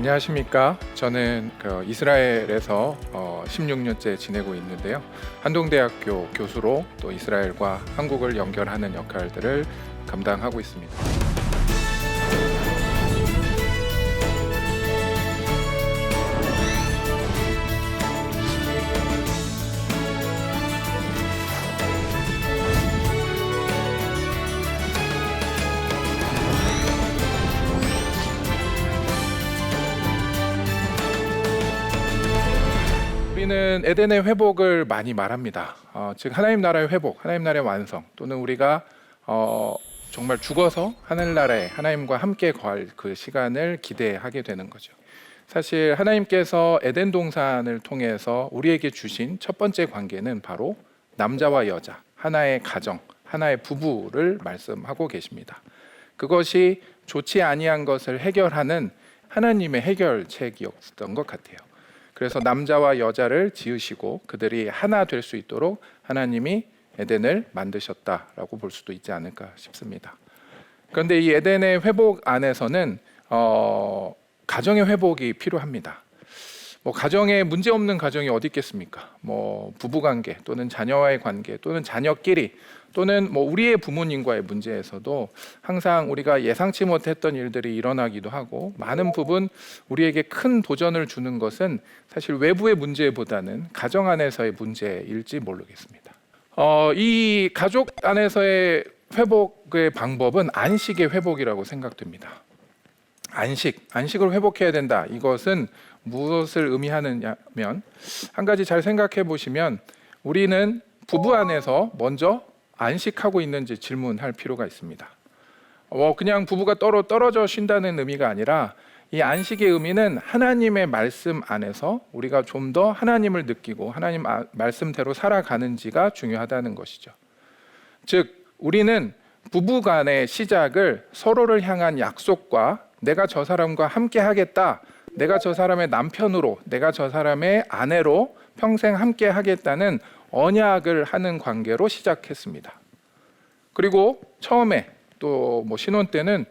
안녕하십니까. 저는 이스라엘에서 16년째 지내고 있는데요. 한동대학교 교수로 또 이스라엘과 한국을 연결하는 역할들을 감당하고 있습니다. 우리는 에덴의 회복을 많이 말합니다. 즉 하나님 나라의 회복, 하나님 나라의 완성, 또는 우리가 정말 죽어서 하늘나라에 하나님과 함께 거할 그 시간을 기대하게 되는 거죠. 사실 하나님께서 에덴 동산을 통해서 우리에게 주신 첫 번째 관계는 바로 남자와 여자, 하나의 가정, 하나의 부부를 말씀하고 계십니다. 그것이 좋지 아니한 것을 해결하는 하나님의 해결책이었던 것 같아요. 그래서 남자와 여자를 지으시고 그들이 하나 될 수 있도록 하나님이 에덴을 만드셨다라고 볼 수도 있지 않을까 싶습니다. 그런데 이 에덴의 회복 안에서는 가정의 회복이 필요합니다. 가정에 문제 없는 가정이 어디 있겠습니까? 부부관계 또는 자녀와의 관계 또는 자녀끼리 또는 우리의 부모님과의 문제에서도 항상 우리가 예상치 못했던 일들이 일어나기도 하고, 많은 부분 우리에게 큰 도전을 주는 것은 사실 외부의 문제보다는 가정 안에서의 문제일지 모르겠습니다. 이 가족 안에서의 회복의 방법은 안식의 회복이라고 생각됩니다. 안식을 회복해야 된다. 이것은 무엇을 의미하느냐면, 한 가지 잘 생각해 보시면 우리는 부부 안에서 먼저 안식하고 있는지 질문할 필요가 있습니다. 그냥 부부가 떨어져 쉰다는 의미가 아니라, 이 안식의 의미는 하나님의 말씀 안에서 우리가 좀 더 하나님을 느끼고 하나님 말씀대로 살아가는지가 중요하다는 것이죠. 즉 우리는 부부 간의 시작을 서로를 향한 약속과 내가 저 사람과 함께 하겠다, 내가 저 사람의 남편으로, 내가 저 사람의 아내로 평생 함께 하겠다는 언약을 하는 관계로 시작했습니다. 그리고 처음에 또 신혼 때는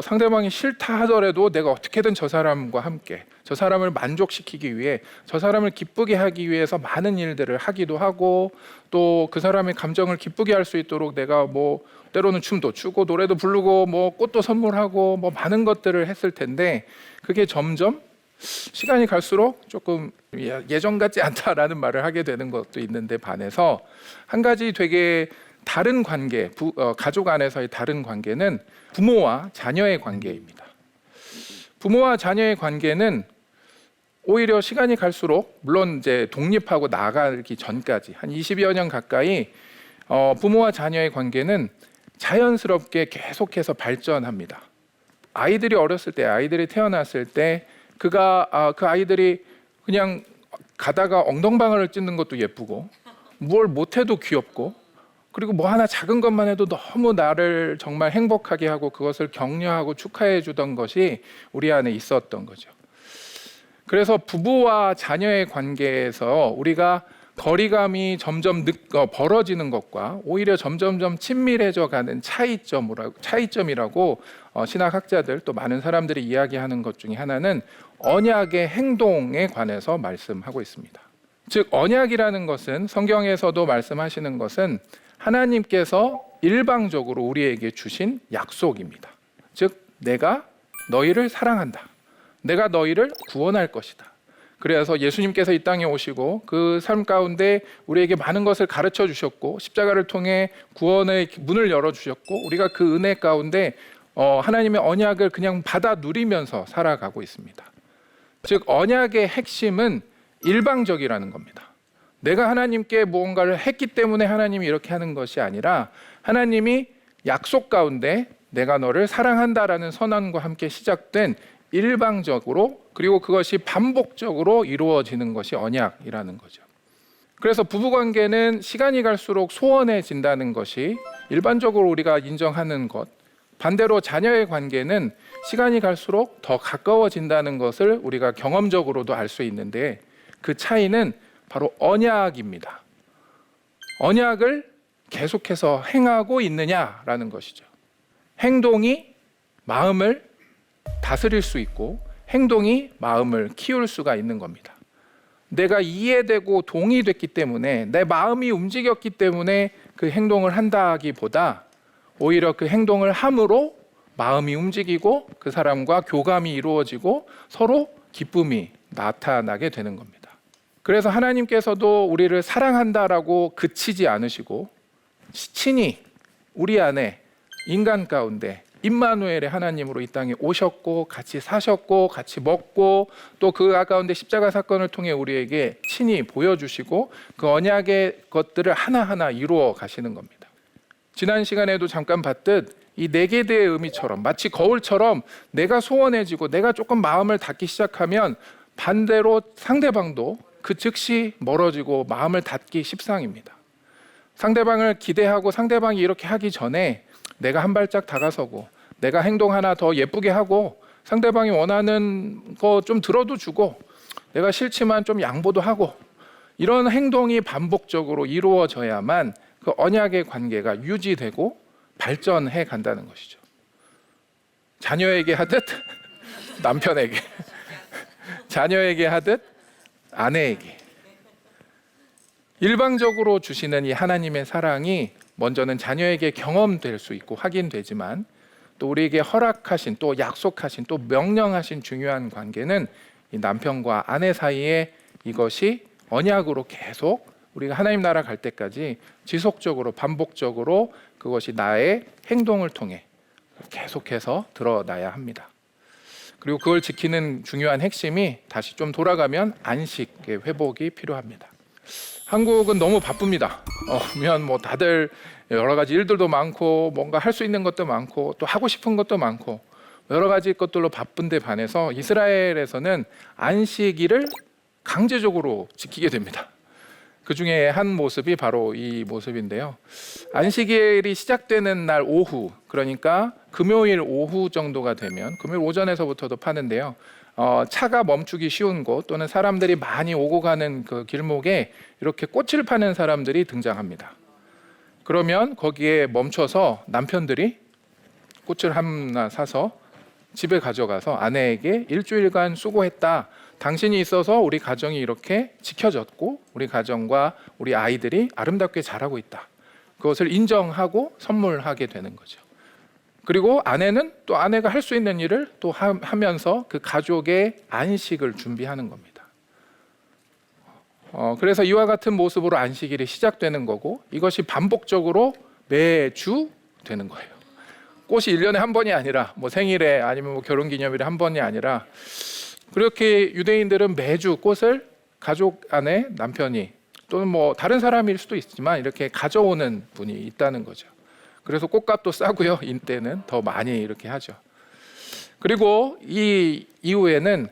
상대방이 싫다 하더라도 내가 어떻게든 저 사람과 함께, 저 사람을 만족시키기 위해, 저 사람을 기쁘게 하기 위해서 많은 일들을 하기도 하고, 또 그 사람의 감정을 기쁘게 할 수 있도록 내가 때로는 춤도 추고 노래도 부르고 꽃도 선물하고 많은 것들을 했을 텐데, 그게 점점 시간이 갈수록 조금 예전 같지 않다라는 말을 하게 되는 것도 있는데 반해서, 한 가지 되게 다른 관계, 가족 안에서의 다른 관계는 부모와 자녀의 관계입니다. 부모와 자녀의 관계는 오히려 시간이 갈수록, 물론 이제 독립하고 나가기 전까지 한 20여 년 가까이 부모와 자녀의 관계는 자연스럽게 계속해서 발전합니다. 아이들이 어렸을 때, 아이들이 태어났을 때 그 아이들이 그냥 가다가 엉덩방아를 찢는 것도 예쁘고, 뭘 못해도 귀엽고, 그리고 하나 작은 것만 해도 너무 나를 정말 행복하게 하고 그것을 격려하고 축하해 주던 것이 우리 안에 있었던 거죠. 그래서 부부와 자녀의 관계에서 우리가 거리감이 점점 벌어지는 것과 오히려 점점점 친밀해져 가는 차이점이라고 신학학자들 또 많은 사람들이 이야기하는 것 중에 하나는 언약의 행동에 관해서 말씀하고 있습니다. 즉 언약이라는 것은, 성경에서도 말씀하시는 것은 하나님께서 일방적으로 우리에게 주신 약속입니다. 즉 내가 너희를 사랑한다, 내가 너희를 구원할 것이다. 그래서 예수님께서 이 땅에 오시고 그 삶 가운데 우리에게 많은 것을 가르쳐 주셨고, 십자가를 통해 구원의 문을 열어주셨고, 우리가 그 은혜 가운데 하나님의 언약을 그냥 받아 누리면서 살아가고 있습니다. 즉 언약의 핵심은 일방적이라는 겁니다. 내가 하나님께 무언가를 했기 때문에 하나님이 이렇게 하는 것이 아니라, 하나님이 약속 가운데 내가 너를 사랑한다라는 선언과 함께 시작된 일방적으로, 그리고 그것이 반복적으로 이루어지는 것이 언약이라는 거죠. 그래서 부부관계는 시간이 갈수록 소원해진다는 것이 일반적으로 우리가 인정하는 것, 반대로 자녀의 관계는 시간이 갈수록 더 가까워진다는 것을 우리가 경험적으로도 알 수 있는데, 그 차이는 바로 언약입니다. 언약을 계속해서 행하고 있느냐라는 것이죠. 행동이 마음을 다스릴 수 있고, 행동이 마음을 키울 수가 있는 겁니다. 내가 이해되고 동의됐기 때문에, 내 마음이 움직였기 때문에 그 행동을 한다기보다 오히려 그 행동을 함으로 마음이 움직이고 그 사람과 교감이 이루어지고 서로 기쁨이 나타나게 되는 겁니다. 그래서 하나님께서도 우리를 사랑한다라고 그치지 않으시고 친히 우리 안에 인간 가운데 임마누엘의 하나님으로 이 땅에 오셨고 같이 사셨고 같이 먹고 또 그 가운데 십자가 사건을 통해 우리에게 친히 보여주시고 그 언약의 것들을 하나하나 이루어 가시는 겁니다. 지난 시간에도 잠깐 봤듯 이 네게드의 의미처럼 마치 거울처럼 내가 소원해지고 내가 조금 마음을 닫기 시작하면 반대로 상대방도 그 즉시 멀어지고 마음을 닫기 십상입니다. 상대방을 기대하고 상대방이 이렇게 하기 전에 내가 한 발짝 다가서고 내가 행동 하나 더 예쁘게 하고 상대방이 원하는 거 좀 들어도 주고 내가 싫지만 좀 양보도 하고 이런 행동이 반복적으로 이루어져야만 그 언약의 관계가 유지되고 발전해 간다는 것이죠. 자녀에게 하듯 남편에게, 자녀에게 하듯 아내에게. 일방적으로 주시는 이 하나님의 사랑이 먼저는 자녀에게 경험될 수 있고 확인되지만 또 우리에게 허락하신 또 약속하신 또 명령하신 중요한 관계는 이 남편과 아내 사이에 이것이 언약으로 계속 우리가 하나님 나라 갈 때까지 지속적으로 반복적으로 그것이 나의 행동을 통해 계속해서 드러나야 합니다. 그리고 그걸 지키는 중요한 핵심이 다시 좀 돌아가면 안식의 회복이 필요합니다. 한국은 너무 바쁩니다. 보면 뭐 다들 여러 가지 일들도 많고 뭔가 할 수 있는 것도 많고 또 하고 싶은 것도 많고 여러 가지 것들로 바쁜데 반해서 이스라엘에서는 안식일을 강제적으로 지키게 됩니다. 그 중에 한 모습이 바로 이 모습인데요. 안식일이 시작되는 날 오후, 그러니까 금요일 오후 정도가 되면 금요일 오전에서부터도 파는데요. 차가 멈추기 쉬운 곳 또는 사람들이 많이 오고 가는 그 길목에 이렇게 꽃을 파는 사람들이 등장합니다. 그러면 거기에 멈춰서 남편들이 꽃을 하나 사서 집에 가져가서 아내에게 일주일간 수고했다. 당신이 있어서 우리 가정이 이렇게 지켜졌고 우리 가정과 우리 아이들이 아름답게 자라고 있다. 그것을 인정하고 선물하게 되는 거죠. 그리고 아내는 또 아내가 할 수 있는 일을 또 하면서 그 가족의 안식을 준비하는 겁니다. 그래서 이와 같은 모습으로 안식일이 시작되는 거고 이것이 반복적으로 매주 되는 거예요. 꽃이 1년에 한 번이 아니라 뭐 생일에 아니면 뭐 결혼기념일에 한 번이 아니라 그렇게 유대인들은 매주 꽃을 가족 안에 남편이 또는 뭐 다른 사람일 수도 있지만 이렇게 가져오는 분이 있다는 거죠. 그래서 꽃값도 싸고요. 인때는 더 많이 이렇게 하죠. 그리고 이 이후에는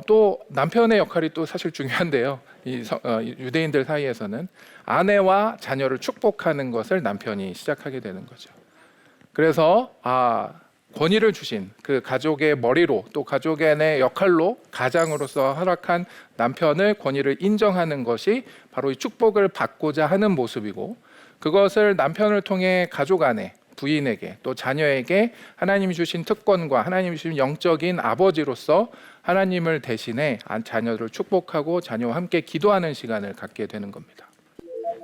또 남편의 역할이 또 사실 중요한데요. 유대인들 사이에서는 아내와 자녀를 축복하는 것을 남편이 시작하게 되는 거죠. 그래서 권위를 주신 그 가족의 머리로 또 가족의 역할로 가장으로서 허락한 남편의 권위를 인정하는 것이 바로 이 축복을 받고자 하는 모습이고 그것을 남편을 통해 가족 안에 부인에게 또 자녀에게 하나님이 주신 특권과 하나님이 주신 영적인 아버지로서 하나님을 대신해 자녀를 축복하고 자녀와 함께 기도하는 시간을 갖게 되는 겁니다.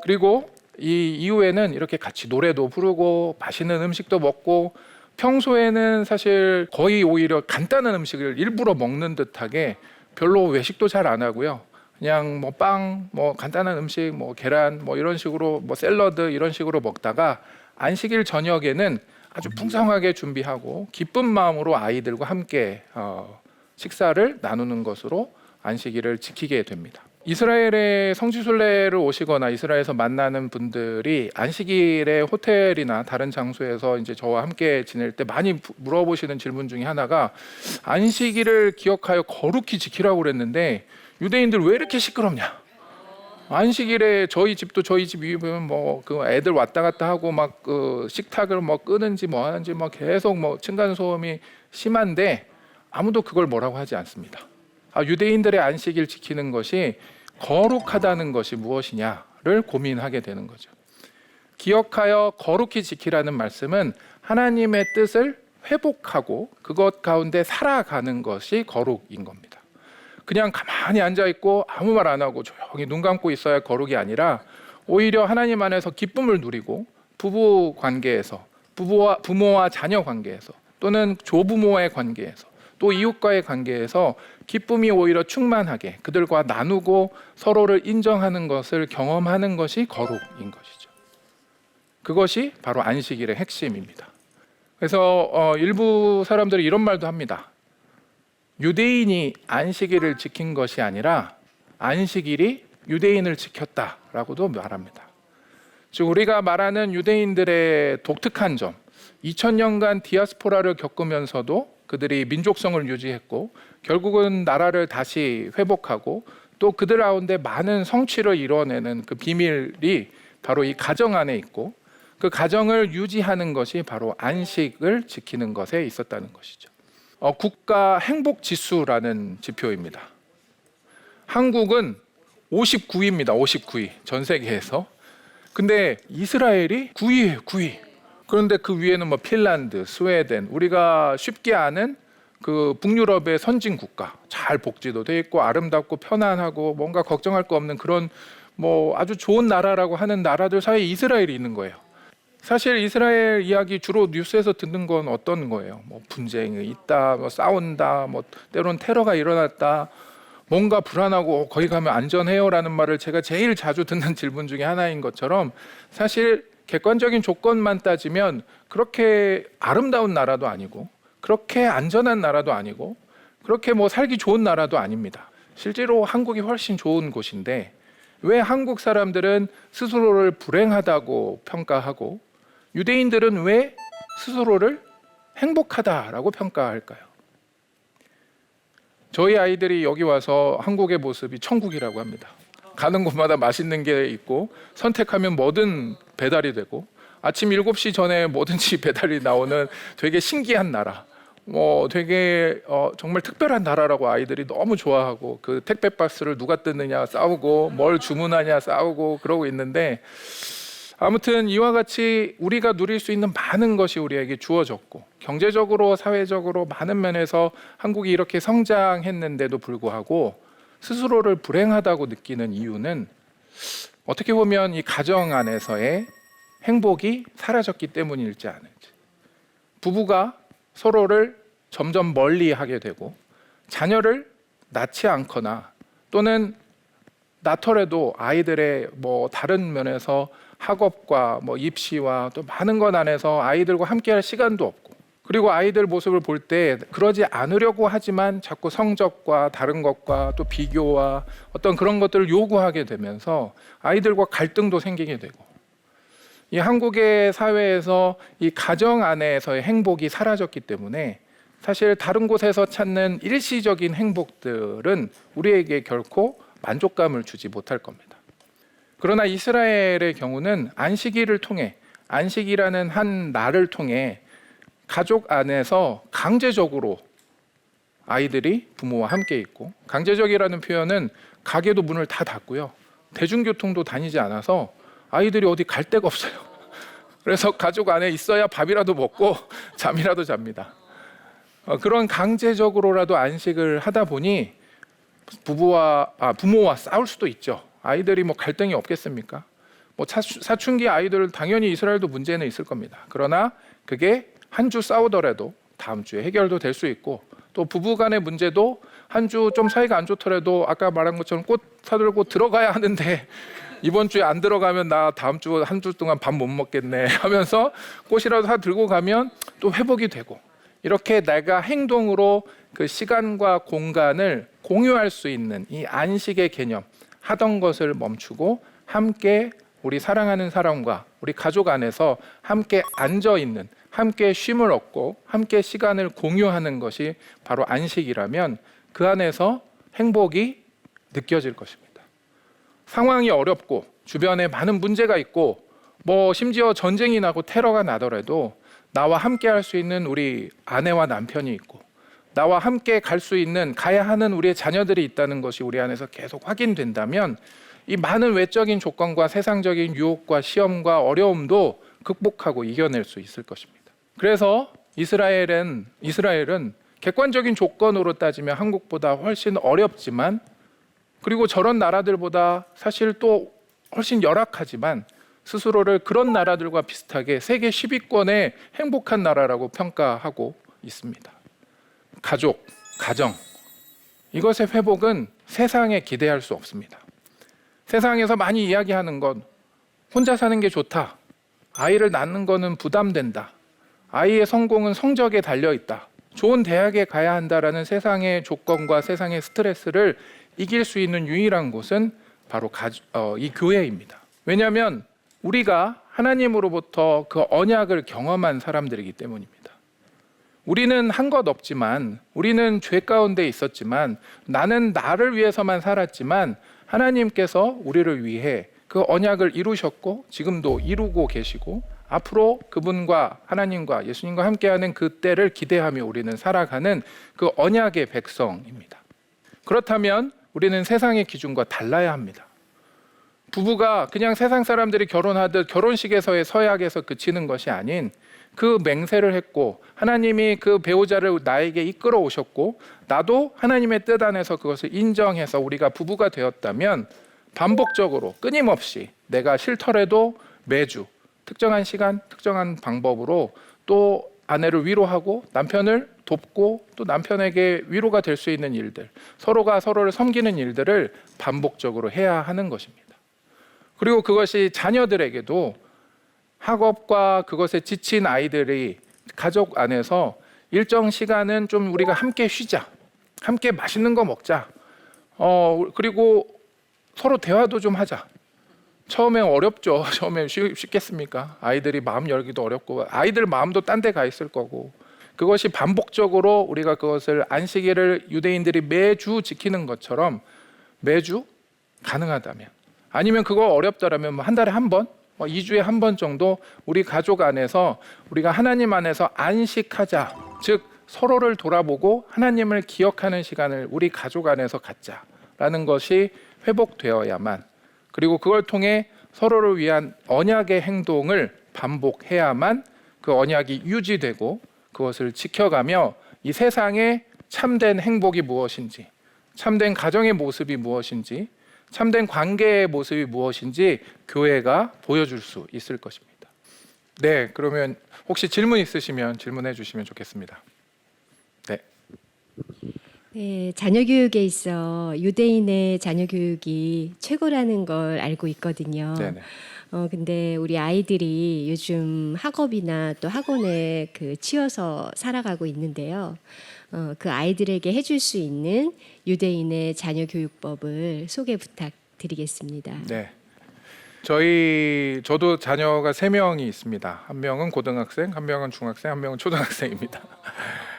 그리고 이 이후에는 이렇게 같이 노래도 부르고 맛있는 음식도 먹고 평소에는 사실 거의 오히려 간단한 음식을 일부러 먹는 듯하게 별로 외식도 잘 안 하고요. 그냥 뭐 빵, 뭐 간단한 음식, 뭐 계란, 뭐 이런 식으로 뭐 샐러드 이런 식으로 먹다가 안식일 저녁에는 아주 풍성하게 준비하고 기쁜 마음으로 아이들과 함께 식사를 나누는 것으로 안식일을 지키게 됩니다. 이스라엘에 성지순례를 오시거나 이스라엘에서 만나는 분들이 안식일에 호텔이나 다른 장소에서 이제 저와 함께 지낼 때 많이 물어보시는 질문 중에 하나가 안식일을 기억하여 거룩히 지키라고 그랬는데 유대인들 왜 이렇게 시끄럽냐? 안식일에 저희 집도 저희 집 위에 보면 뭐 그 애들 왔다 갔다 하고 막 그 식탁을 뭐 끄는지 뭐 하는지 뭐 계속 뭐 층간 소음이 심한데 아무도 그걸 뭐라고 하지 않습니다. 유대인들의 안식일 지키는 것이 거룩하다는 것이 무엇이냐를 고민하게 되는 거죠. 기억하여 거룩히 지키라는 말씀은 하나님의 뜻을 회복하고 그것 가운데 살아가는 것이 거룩인 겁니다. 그냥 가만히 앉아 있고 아무 말 안 하고 조용히 눈 감고 있어야 거룩이 아니라 오히려 하나님 안에서 기쁨을 누리고 부부 관계에서 부모와 자녀 관계에서 또는 조부모의 관계에서 또 이웃과의 관계에서 기쁨이 오히려 충만하게 그들과 나누고 서로를 인정하는 것을 경험하는 것이 거룩인 것이죠. 그것이 바로 안식일의 핵심입니다. 그래서 일부 사람들이 이런 말도 합니다. 유대인이 안식일을 지킨 것이 아니라 안식일이 유대인을 지켰다라고도 말합니다. 즉 우리가 말하는 유대인들의 독특한 점, 2000년간 디아스포라를 겪으면서도 그들이 민족성을 유지했고 결국은 나라를 다시 회복하고 또 그들 가운데 많은 성취를 이뤄내는 그 비밀이 바로 이 가정 안에 있고 그 가정을 유지하는 것이 바로 안식을 지키는 것에 있었다는 것이죠. 국가 행복 지수라는 지표입니다. 한국은 59위입니다. 59위 전 세계에서. 근데 이스라엘이 9위예요. 9위. 그런데 그 위에는 뭐 핀란드, 스웨덴, 우리가 쉽게 아는 그 북유럽의 선진 국가, 잘 복지도 돼 있고 아름답고 편안하고 뭔가 걱정할 거 없는 그런 뭐 아주 좋은 나라라고 하는 나라들 사이에 이스라엘이 있는 거예요. 사실 이스라엘 이야기 주로 뉴스에서 듣는 건 어떤 거예요? 뭐 분쟁이 있다, 뭐 싸운다, 뭐 때론 테러가 일어났다, 뭔가 불안하고 거기 가면 안전해요라는 말을 제가 제일 자주 듣는 질문 중에 하나인 것처럼 사실 객관적인 조건만 따지면 그렇게 아름다운 나라도 아니고 그렇게 안전한 나라도 아니고 그렇게 뭐 살기 좋은 나라도 아닙니다. 실제로 한국이 훨씬 좋은 곳인데 왜 한국 사람들은 스스로를 불행하다고 평가하고 유대인들은 왜 스스로를 행복하다라고 평가할까요? 저희 아이들이 여기 와서 한국의 모습이 천국이라고 합니다. 가는 곳마다 맛있는 게 있고 선택하면 뭐든 배달이 되고 아침 7시 전에 뭐든지 배달이 나오는 되게 신기한 나라, 되게 정말 특별한 나라라고 아이들이 너무 좋아하고 그 택배 박스를 누가 뜯느냐 싸우고 뭘 주문하냐 싸우고 그러고 있는데 아무튼 이와 같이 우리가 누릴 수 있는 많은 것이 우리에게 주어졌고 경제적으로 사회적으로 많은 면에서 한국이 이렇게 성장했는데도 불구하고 스스로를 불행하다고 느끼는 이유는 어떻게 보면 이 가정 안에서의 행복이 사라졌기 때문일지 않을지, 부부가 서로를 점점 멀리하게 되고 자녀를 낳지 않거나 또는 낳더라도 아이들의 뭐 다른 면에서 학업과 뭐 입시와 또 많은 것 안에서 아이들과 함께할 시간도 없고 그리고 아이들 모습을 볼 때 그러지 않으려고 하지만 자꾸 성적과 다른 것과 또 비교와 어떤 그런 것들을 요구하게 되면서 아이들과 갈등도 생기게 되고 이 한국의 사회에서 이 가정 안에서의 행복이 사라졌기 때문에 사실 다른 곳에서 찾는 일시적인 행복들은 우리에게 결코 만족감을 주지 못할 겁니다. 그러나 이스라엘의 경우는 안식일을 통해 안식이라는 한 날을 통해 가족 안에서 강제적으로 아이들이 부모와 함께 있고 강제적이라는 표현은 가게도 문을 다 닫고요. 대중교통도 다니지 않아서 아이들이 어디 갈 데가 없어요. 그래서 가족 안에 있어야 밥이라도 먹고 잠이라도 잡니다. 그런 강제적으로라도 안식을 하다 보니 부모와 싸울 수도 있죠. 아이들이 뭐 갈등이 없겠습니까? 뭐 사춘기 아이들 당연히 이스라엘도 문제는 있을 겁니다. 그러나 그게 한 주 싸우더라도 다음 주에 해결도 될 수 있고 또 부부 간의 문제도 한 주 좀 사이가 안 좋더라도 아까 말한 것처럼 꽃 사들고 들어가야 하는데 이번 주에 안 들어가면 나 다음 주 한 주 동안 밥 못 먹겠네 하면서 꽃이라도 사 들고 가면 또 회복이 되고 이렇게 내가 행동으로 그 시간과 공간을 공유할 수 있는 이 안식의 개념, 하던 것을 멈추고 함께 우리 사랑하는 사람과 우리 가족 안에서 함께 앉아 있는, 함께 쉼을 얻고 함께 시간을 공유하는 것이 바로 안식이라면 그 안에서 행복이 느껴질 것입니다. 상황이 어렵고 주변에 많은 문제가 있고 뭐 심지어 전쟁이 나고 테러가 나더라도 나와 함께 할 수 있는 우리 아내와 남편이 있고 나와 함께 갈 수 있는 가야 하는 우리의 자녀들이 있다는 것이 우리 안에서 계속 확인된다면 이 많은 외적인 조건과 세상적인 유혹과 시험과 어려움도 극복하고 이겨낼 수 있을 것입니다. 그래서 이스라엘은 객관적인 조건으로 따지면 한국보다 훨씬 어렵지만, 그리고 저런 나라들보다 사실 또 훨씬 열악하지만 스스로를 그런 나라들과 비슷하게 세계 10위권의 행복한 나라라고 평가하고 있습니다. 가족, 가정, 이것의 회복은 세상에 기대할 수 없습니다. 세상에서 많이 이야기하는 건 혼자 사는 게 좋다, 아이를 낳는 거는 부담된다, 아이의 성공은 성적에 달려있다, 좋은 대학에 가야 한다라는 세상의 조건과 세상의 스트레스를 이길 수 있는 유일한 곳은 바로 이 교회입니다. 왜냐하면 우리가 하나님으로부터 그 언약을 경험한 사람들이기 때문입니다. 우리는 한 것 없지만, 우리는 죄 가운데 있었지만, 나는 나를 위해서만 살았지만 하나님께서 우리를 위해 그 언약을 이루셨고 지금도 이루고 계시고, 앞으로 그분과 하나님과 예수님과 함께하는 그 때를 기대하며 우리는 살아가는 그 언약의 백성입니다. 그렇다면 우리는 세상의 기준과 달라야 합니다. 부부가 그냥 세상 사람들이 결혼하듯 결혼식에서의 서약에서 그치는 것이 아닌, 그 맹세를 했고 하나님이 그 배우자를 나에게 이끌어 오셨고 나도 하나님의 뜻 안에서 그것을 인정해서 우리가 부부가 되었다면, 반복적으로 끊임없이 내가 싫더라도 매주 특정한 시간, 특정한 방법으로 또 아내를 위로하고 남편을 돕고 또 남편에게 위로가 될 수 있는 일들, 서로가 서로를 섬기는 일들을 반복적으로 해야 하는 것입니다. 그리고 그것이 자녀들에게도, 학업과 그것에 지친 아이들이 가족 안에서 일정 시간은 좀 우리가 함께 쉬자, 함께 맛있는 거 먹자, 그리고 서로 대화도 좀 하자. 처음엔 어렵죠. 처음엔 쉽겠습니까? 아이들이 마음 열기도 어렵고 아이들 마음도 딴 데 가 있을 거고, 그것이 반복적으로 우리가 그것을 안식일을 유대인들이 매주 지키는 것처럼 매주 가능하다면, 아니면 그거 어렵더라면 한 달에 한 번, 2주에 한 번 정도 우리 가족 안에서 우리가 하나님 안에서 안식하자, 즉 서로를 돌아보고 하나님을 기억하는 시간을 우리 가족 안에서 갖자라는 것이 회복되어야만, 그리고 그걸 통해 서로를 위한 언약의 행동을 반복해야만 그 언약이 유지되고 그것을 지켜가며 이 세상에 참된 행복이 무엇인지, 참된 가정의 모습이 무엇인지, 참된 관계의 모습이 무엇인지 교회가 보여줄 수 있을 것입니다. 네, 그러면 혹시 질문 있으시면 질문해 주시면 좋겠습니다. 네. 네, 자녀 교육에 있어 유대인의 자녀 교육이 최고라는 걸 알고 있거든요. 네네. 근데 우리 아이들이 요즘 학업이나 또 학원에 치여서 살아가고 있는데요. 그 아이들에게 해줄 수 있는 유대인의 자녀 교육법을 소개 부탁드리겠습니다. 네. 저도 자녀가 3명이 있습니다. 한 명은 고등학생, 한 명은 중학생, 한 명은 초등학생입니다.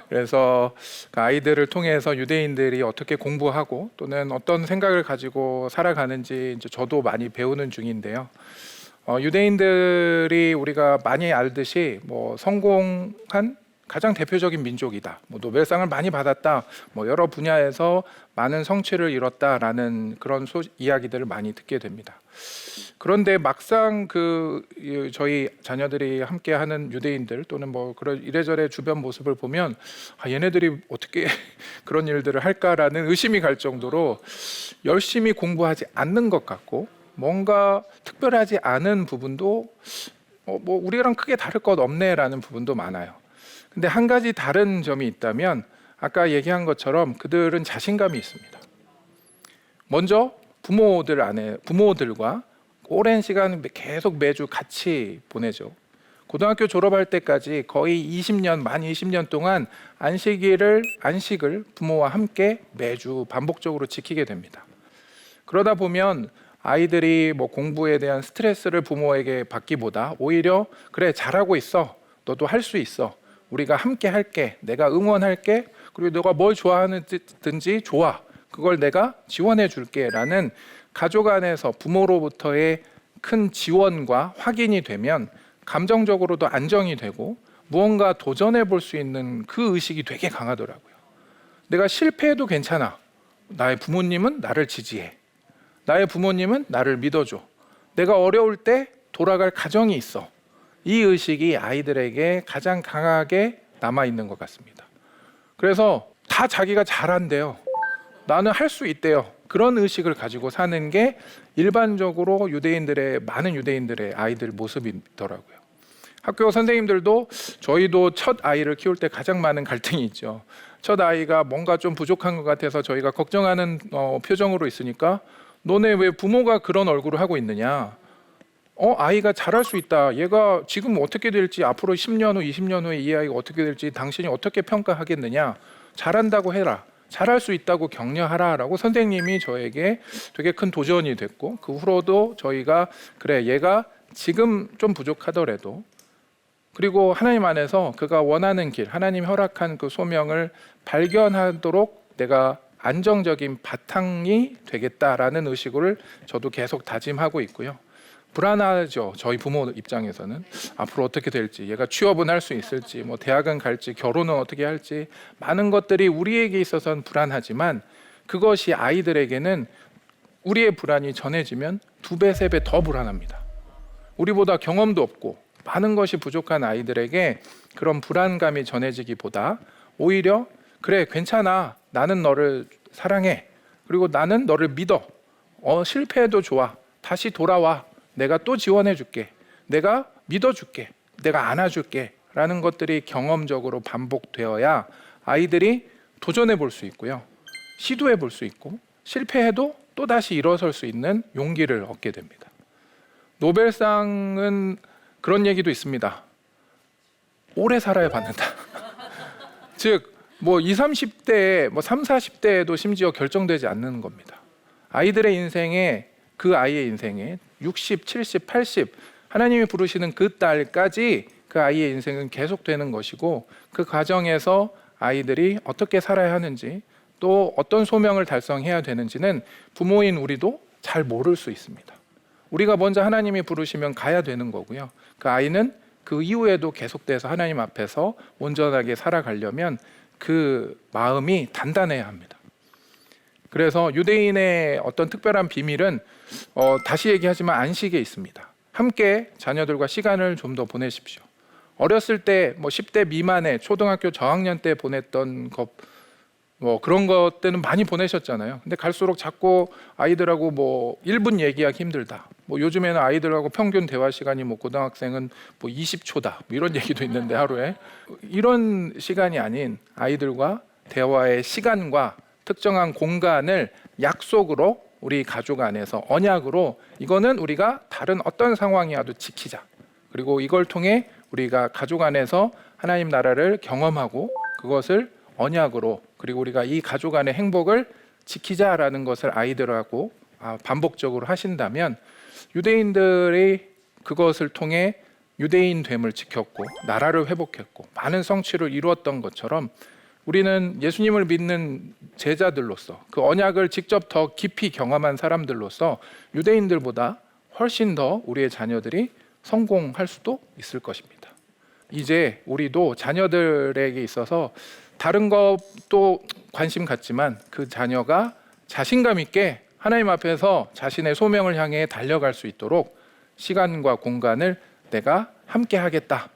그래서 그 아이들을 통해서 유대인들이 어떻게 공부하고 또는 어떤 생각을 가지고 살아가는지 이제 저도 많이 배우는 중인데요. 유대인들이 우리가 많이 알듯이 성공한 가장 대표적인 민족이다, 노벨상을 많이 받았다, 여러 분야에서 많은 성취를 이뤘다라는 그런 이야기들을 많이 듣게 됩니다. 그런데 막상 저희 자녀들이 함께하는 유대인들 또는 그런 이래저래 주변 모습을 보면 얘네들이 어떻게 그런 일들을 할까라는 의심이 갈 정도로 열심히 공부하지 않는 것 같고, 뭔가 특별하지 않은 부분도 우리랑 크게 다를 것 없네라는 부분도 많아요. 근데 한 가지 다른 점이 있다면, 아까 얘기한 것처럼 그들은 자신감이 있습니다. 먼저 부모들과 오랜 시간 계속 매주 같이 보내죠. 고등학교 졸업할 때까지 거의 20년, 만 20년 동안 안식을 부모와 함께 매주 반복적으로 지키게 됩니다. 그러다 보면 아이들이 공부에 대한 스트레스를 부모에게 받기보다 오히려 그래, 잘하고 있어, 너도 할 수 있어, 우리가 함께 할게, 내가 응원할게, 그리고 너가 뭘 좋아하는지 좋아, 그걸 내가 지원해 줄게 라는 가족 안에서 부모로부터의 큰 지원과 확인이 되면 감정적으로도 안정이 되고 무언가 도전해 볼 수 있는 그 의식이 되게 강하더라고요. 내가 실패해도 괜찮아, 나의 부모님은 나를 지지해, 나의 부모님은 나를 믿어줘, 내가 어려울 때 돌아갈 가정이 있어. 이 의식이 아이들에게 가장 강하게 남아 있는 것 같습니다. 그래서 다 자기가 잘한대요. 나는 할 수 있대요. 그런 의식을 가지고 사는 게 일반적으로 많은 유대인들의 아이들 모습이더라고요. 학교 선생님들도 저희도 첫 아이를 키울 때 가장 많은 갈등이 있죠. 첫 아이가 뭔가 좀 부족한 것 같아서 저희가 걱정하는 표정으로 있으니까 너네 왜 부모가 그런 얼굴을 하고 있느냐? 아이가 잘할 수 있다. 얘가 지금 어떻게 될지 앞으로 10년 후, 20년 후에 이 아이가 어떻게 될지 당신이 어떻게 평가하겠느냐? 잘한다고 해라. 잘할 수 있다고 격려하라라고 선생님이 저에게 되게 큰 도전이 됐고 그 후로도 저희가 그래 얘가 지금 좀 부족하더라도 그리고 하나님 안에서 그가 원하는 길, 하나님 허락한 그 소명을 발견하도록 내가 안정적인 바탕이 되겠다라는 의식을 저도 계속 다짐하고 있고요. 불안하죠. 저희 부모 입장에서는 앞으로 어떻게 될지, 얘가 취업은 할 수 있을지, 뭐 대학은 갈지, 결혼은 어떻게 할지 많은 것들이 우리에게 있어서는 불안하지만 그것이 아이들에게는 우리의 불안이 전해지면 2배, 3배 더 불안합니다. 우리보다 경험도 없고 많은 것이 부족한 아이들에게 그런 불안감이 전해지기보다 오히려 그래 괜찮아 나는 너를 사랑해 그리고 나는 너를 믿어 실패해도 좋아 다시 돌아와 내가 또 지원해 줄게 내가 믿어 줄게 내가 안아줄게 라는 것들이 경험적으로 반복되어야 아이들이 도전해 볼 수 있고요 시도해 볼 수 있고 실패해도 또 다시 일어설 수 있는 용기를 얻게 됩니다. 노벨상은 그런 얘기도 있습니다. 오래 살아야 받는다. 즉 뭐 20, 30대, 뭐 30, 40대에도 심지어 결정되지 않는 겁니다. 아이들의 인생에 그 아이의 인생에 60, 70, 80 하나님이 부르시는 그 딸까지 그 아이의 인생은 계속되는 것이고 그 과정에서 아이들이 어떻게 살아야 하는지 또 어떤 소명을 달성해야 되는지는 부모인 우리도 잘 모를 수 있습니다. 우리가 먼저 하나님이 부르시면 가야 되는 거고요. 그 아이는 그 이후에도 계속돼서 하나님 앞에서 온전하게 살아가려면 그 마음이 단단해야 합니다. 그래서 유대인의 어떤 특별한 비밀은 다시 얘기하지만 안식에 있습니다. 함께 자녀들과 시간을 좀 더 보내십시오. 어렸을 때 뭐 10대 미만의 초등학교 저학년 때 보냈던 뭐 그런 것 때는 많이 보내셨잖아요. 근데 갈수록 자꾸 아이들하고 뭐 1분 얘기하기 힘들다. 뭐 요즘에는 아이들하고 평균 대화 시간이 뭐 고등학생은 뭐 20초다. 뭐 이런 얘기도 있는데 하루에 이런 시간이 아닌 아이들과 대화의 시간과 특정한 공간을 약속으로 우리 가족 안에서 언약으로 이거는 우리가 다른 어떤 상황이 와도 지키자. 그리고 이걸 통해 우리가 가족 안에서 하나님 나라를 경험하고 그것을 언약으로 그리고 우리가 이 가족 안의 행복을 지키자라는 것을 아이들하고 반복적으로 하신다면 유대인들이 그것을 통해 유대인됨을 지켰고 나라를 회복했고 많은 성취를 이루었던 것처럼 우리는 예수님을 믿는 제자들로서 그 언약을 직접 더 깊이 경험한 사람들로서 유대인들보다 훨씬 더 우리의 자녀들이 성공할 수도 있을 것입니다. 이제 우리도 자녀들에게 있어서 다른 것도 관심 갖지만 그 자녀가 자신감 있게 하나님 앞에서 자신의 소명을 향해 달려갈 수 있도록 시간과 공간을 내가 함께 하겠다.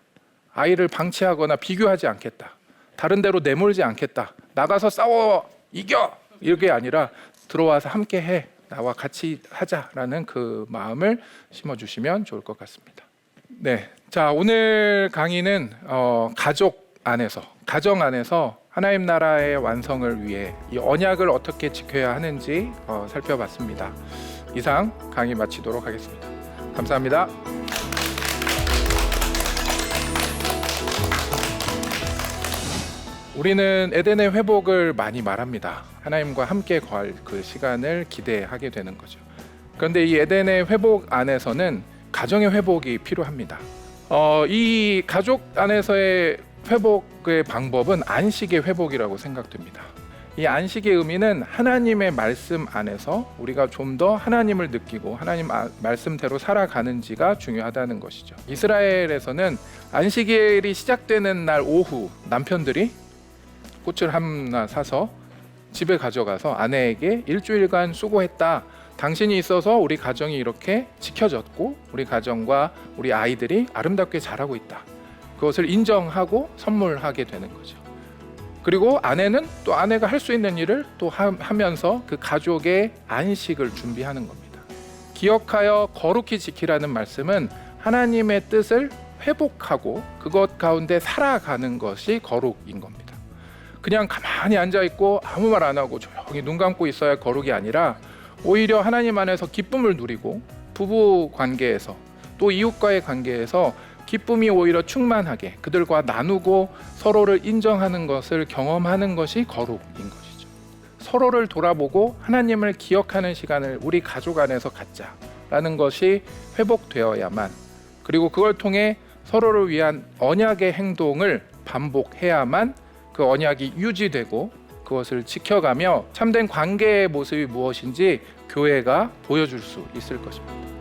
아이를 방치하거나 비교하지 않겠다. 다른 데로 내몰지 않겠다. 나가서 싸워 이겨 이게 아니라 들어와서 함께 해. 나와 같이 하자라는 그 마음을 심어주시면 좋을 것 같습니다. 네, 자 오늘 강의는 가정 안에서 하나님 나라의 완성을 위해 이 언약을 어떻게 지켜야 하는지 살펴봤습니다. 이상 강의 마치도록 하겠습니다. 감사합니다. 우리는 에덴의 회복을 많이 말합니다. 하나님과 함께 거할 그 시간을 기대하게 되는 거죠. 그런데 이 에덴의 회복 안에서는 가정의 회복이 필요합니다. 이 가족 안에서의 회복의 방법은 안식의 회복이라고 생각됩니다. 이 안식의 의미는 하나님의 말씀 안에서 우리가 좀 더 하나님을 느끼고 하나님 말씀대로 살아가는지가 중요하다는 것이죠. 이스라엘에서는 안식일이 시작되는 날 오후 남편들이 꽃을 하나 사서 집에 가져가서 아내에게 일주일간 수고했다. 당신이 있어서 우리 가정이 이렇게 지켜졌고 우리 가정과 우리 아이들이 아름답게 자라고 있다. 그것을 인정하고 선물하게 되는 거죠. 그리고 아내는 또 아내가 할 수 있는 일을 또 하면서 그 가족의 안식을 준비하는 겁니다. 기억하여 거룩히 지키라는 말씀은 하나님의 뜻을 회복하고 그것 가운데 살아가는 것이 거룩인 겁니다. 그냥 가만히 앉아있고 아무 말 안 하고 조용히 눈 감고 있어야 거룩이 아니라 오히려 하나님 안에서 기쁨을 누리고 부부 관계에서 또 이웃과의 관계에서 기쁨이 오히려 충만하게 그들과 나누고 서로를 인정하는 것을 경험하는 것이 거룩인 것이죠. 서로를 돌아보고 하나님을 기억하는 시간을 우리 가족 안에서 갖자라는 것이 회복되어야만, 그리고 그걸 통해 서로를 위한 언약의 행동을 반복해야만 그 언약이 유지되고 그것을 지켜가며 참된 관계의 모습이 무엇인지 교회가 보여줄 수 있을 것입니다.